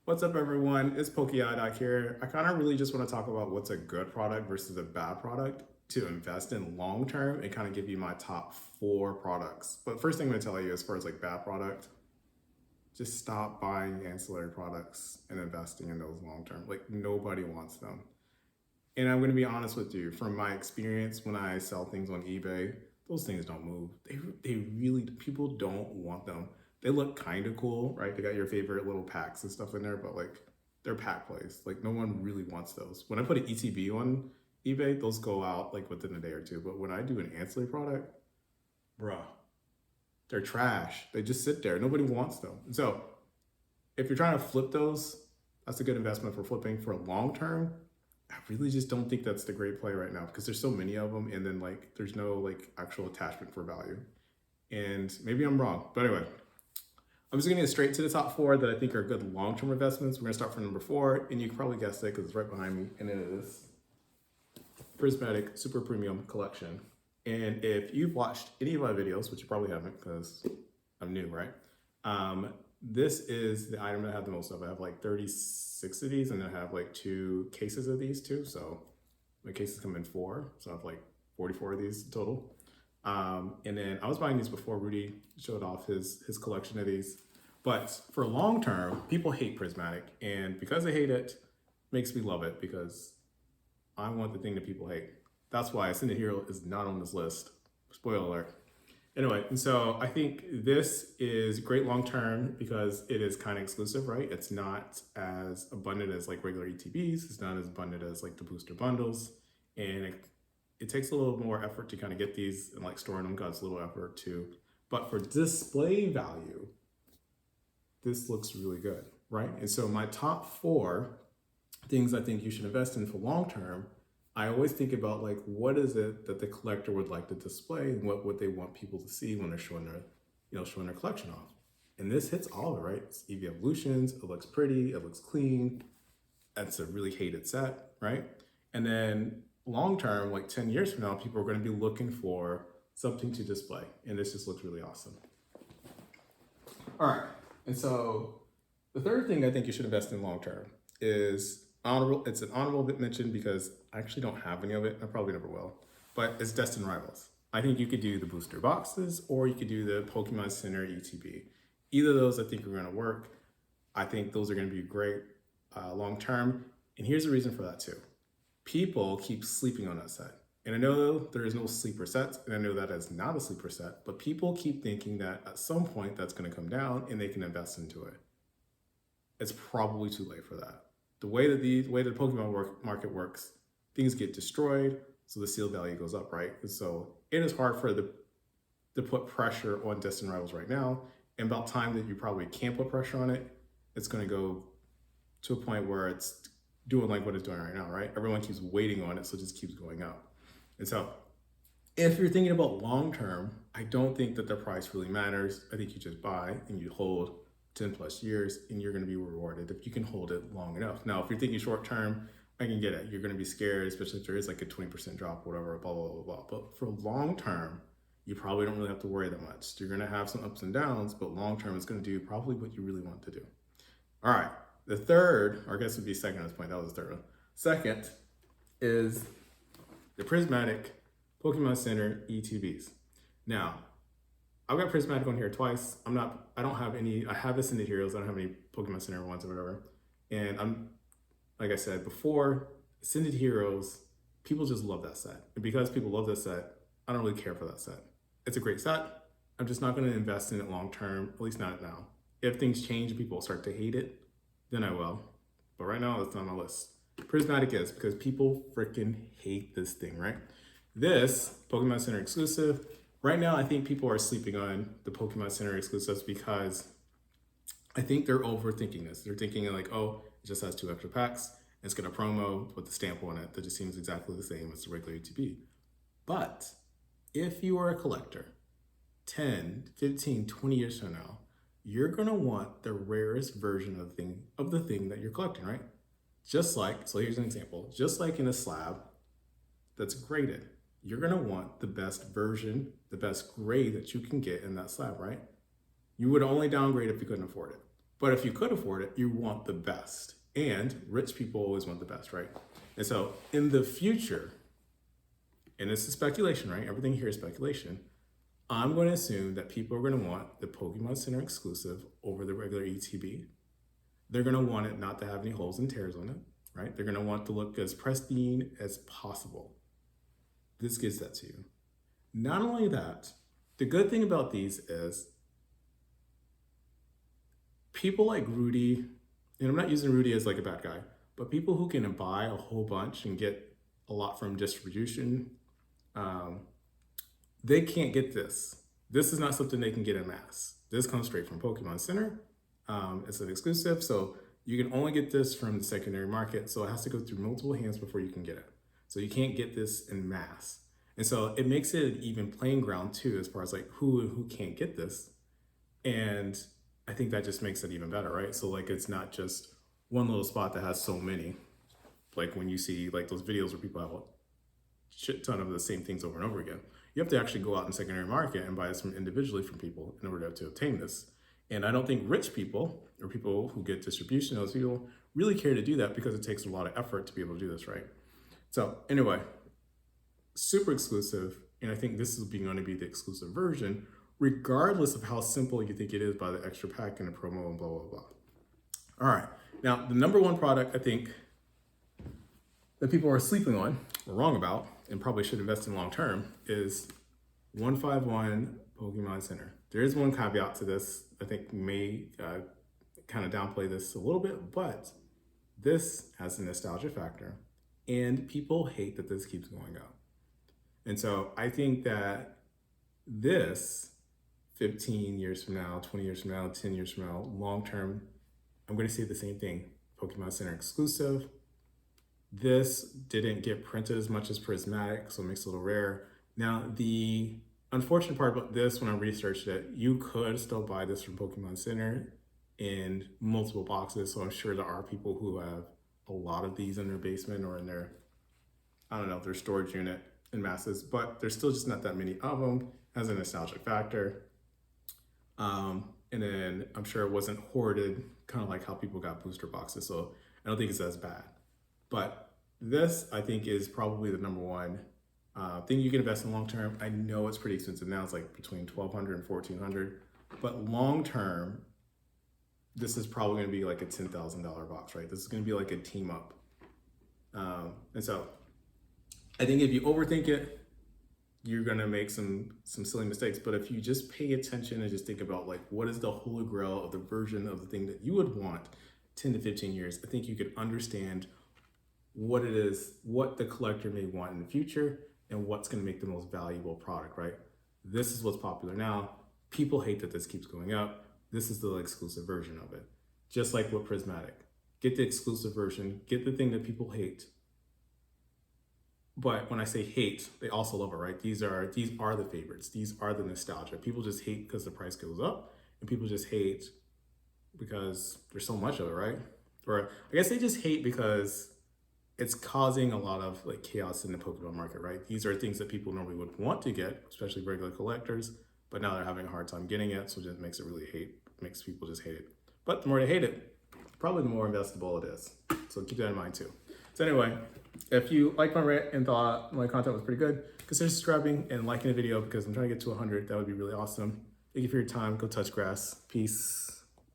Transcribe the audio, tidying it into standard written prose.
What's up, everyone? It's Doc here. I kind of really just want to talk about what's a good product versus a bad product to invest in long term and kind of give you my top four products. But first thing I'm going to tell you, as far as like bad product, just stop buying ancillary products and investing in those long term. Like nobody wants them. And I'm going to be honest with you, from my experience when I sell things on eBay, those things don't move. They really, people don't want them. They look kind of cool, right? They got your favorite little packs and stuff in there, but like they're pack plays. Like no one really wants those. When I put an ETB on eBay, those go out like within a day or two. But when I do an ancillary product, bruh, they're trash. They just sit there. Nobody wants them. And so if you're trying to flip those, that's a good investment for flipping. For long term, I really just don't think that's the great play right now because there's so many of them, and then like there's no like actual attachment for value. And maybe I'm wrong, but anyway, I'm just gonna get straight to the top four that I think are good long-term investments. We're gonna start from number four, and you can probably guess it because it's right behind me, and it is Prismatic Super Premium Collection. And if you've watched any of my videos, which you probably haven't because I'm new, right? This is the item that I have the most of. I have like 36 of these, and I have like 2 cases of these too. So my cases come in 4, so I have like 44 of these total. And then I was buying these before Rudy showed off his collection of these. But for long term, people hate Prismatic, and because they hate it, makes me love it because I want the thing that people hate. That's why Ascended Hero is not on this list. Spoiler alert. Anyway, and so I think this is great long term because it is kind of exclusive, right? It's not as abundant as like regular ETBs. It's not as abundant as like the booster bundles. And it takes a little more effort to kind of get these and like storing them, because a little effort too. But for display value, this looks really good, right? And so my top 4 things I think you should invest in for long term, I always think about like what is it that the collector would like to display and what would they want people to see when they're showing their collection off. And this hits all of it, right? It's EV Evolutions, it looks pretty, it looks clean. That's a really hated set, right? And then long term, like 10 years from now, people are going to be looking for something to display. And this just looks really awesome. All right. And so the third thing I think you should invest in long term is honorable. It's an honorable mention because I actually don't have any of it. I probably never will. But it's Destined Rivals. I think you could do the booster boxes or you could do the Pokemon Center ETB. Either of those I think are going to work. I think those are going to be great long term. And here's the reason for that too. People keep sleeping on that set. And I know there is no sleeper sets, and I know that is not a sleeper set, but people keep thinking that at some point that's going to come down and they can invest into it. It's probably too late for that. The way that the Pokemon market works, things get destroyed, so the seal value goes up, right? And so it is hard to put pressure on Destined Rivals right now. And about time that you probably can't put pressure on it, it's going to go to a point where it's doing like what it's doing right now, right? Everyone keeps waiting on it, so it just keeps going up. And so if you're thinking about long term, I don't think that the price really matters. I think you just buy and you hold 10 plus years and you're going to be rewarded if you can hold it long enough. Now, if you're thinking short term, I can get it. You're going to be scared, especially if there is like a 20% drop, whatever, blah, blah, blah, blah. But for long term, you probably don't really have to worry that much. You're going to have some ups and downs, but long term, it's going to do probably what you really want to do. All right. The third, or I guess it would be second at this point. That was the third one. Second is the Prismatic Pokemon Center ETBs. Now, I've got Prismatic on here twice. I don't have any, I have Ascended Heroes. I don't have any Pokemon Center ones or whatever. And like I said before, Ascended Heroes, people just love that set. And because people love that set, I don't really care for that set. It's a great set. I'm just not going to invest in it long term, at least not now. If things change and people start to hate it, then I will. But right now, it's not on my list. Prismatic is because people freaking hate this thing, right? This Pokemon Center exclusive. Right now, I think people are sleeping on the Pokemon Center exclusives because I think they're overthinking this. They're thinking like, oh, it just has 2 extra packs. It's got a promo with the stamp on it that just seems exactly the same as the regular UTB. But if you are a collector, 10, 15, 20 years from now, you're gonna want the rarest version of the thing that you're collecting, right? Just like, so here's an example, just like in a slab that's graded, you're gonna want the best version, the best grade that you can get in that slab, right? You would only downgrade if you couldn't afford it. But if you could afford it, you want the best. And rich people always want the best, right? And so in the future, and this is speculation, right? Everything here is speculation. I'm going to assume that people are going to want the Pokemon Center exclusive over the regular ETB. They're going to want it not to have any holes and tears on it, right? They're going to want to look as pristine as possible. This gives that to you. Not only that, the good thing about these is people like Rudy, and I'm not using Rudy as like a bad guy, but people who can buy a whole bunch and get a lot from distribution, they can't get this. This is not something they can get in mass. This comes straight from Pokemon Center. It's an exclusive, so you can only get this from the secondary market, so it has to go through multiple hands before you can get it. So you can't get this in mass. And so it makes it an even playing ground too, as far as like who can't get this. And I think that just makes it even better, right? So like it's not just one little spot that has so many. Like when you see like those videos where people have a shit ton of the same things over and over again. You have to actually go out in secondary market and buy this from individually from people in order to obtain this. And I don't think rich people or people who get distribution, those people really care to do that because it takes a lot of effort to be able to do this, right? So anyway, super exclusive. And I think this is going to be the exclusive version, regardless of how simple you think it is by the extra pack and the promo and blah, blah, blah. All right. Now, the number one product I think that people are sleeping on or wrong about and probably should invest in long term is 151 Pokemon Center. There is one caveat to this. I think may kind of downplay this a little bit, but this has a nostalgia factor and people hate that this keeps going up. And so I think that this 15 years from now, 20 years from now, 10 years from now, long term, I'm going to say the same thing. Pokemon Center exclusive. This didn't get printed as much as Prismatic, so it makes it a little rare. Now, the unfortunate part about this, when I researched it, you could still buy this from Pokemon Center in multiple boxes. So I'm sure there are people who have a lot of these in their basement or in their, I don't know, their storage unit in masses, but there's still just not that many of them. Has a nostalgic factor. And then I'm sure it wasn't hoarded, kind of like how people got booster boxes. So I don't think it's as bad. But this, I think, is probably the number one thing you can invest in long term. I know it's pretty expensive now. It's like between $1,200 and $1,400. But long term, this is probably going to be like a $10,000 box, right? This is going to be like a team up. And so I think if you overthink it, you're going to make some silly mistakes. But if you just pay attention and just think about like, what is the holy grail of the version of the thing that you would want 10 to 15 years, I think you could understand what it is, what the collector may want in the future, and what's going to make the most valuable product, right? This is what's popular now. People hate that this keeps going up. This is the exclusive version of it. Just like with Prismatic. Get the exclusive version, get the thing that people hate. But when I say hate, they also love it, right? These are the favorites. These are the nostalgia. People just hate because the price goes up, and people just hate because there's so much of it, right? Or I guess they just hate because it's causing a lot of like chaos in the Pokemon market, right? These are things that people normally would want to get, especially regular collectors, but now they're having a hard time getting it, so it just makes people just hate it. But the more they hate it, probably the more investable it is. So keep that in mind too. So anyway, if you like my rant and thought my content was pretty good, consider subscribing and liking the video because I'm trying to get to 100. That would be really awesome. Thank you for your time. Go touch grass. Peace.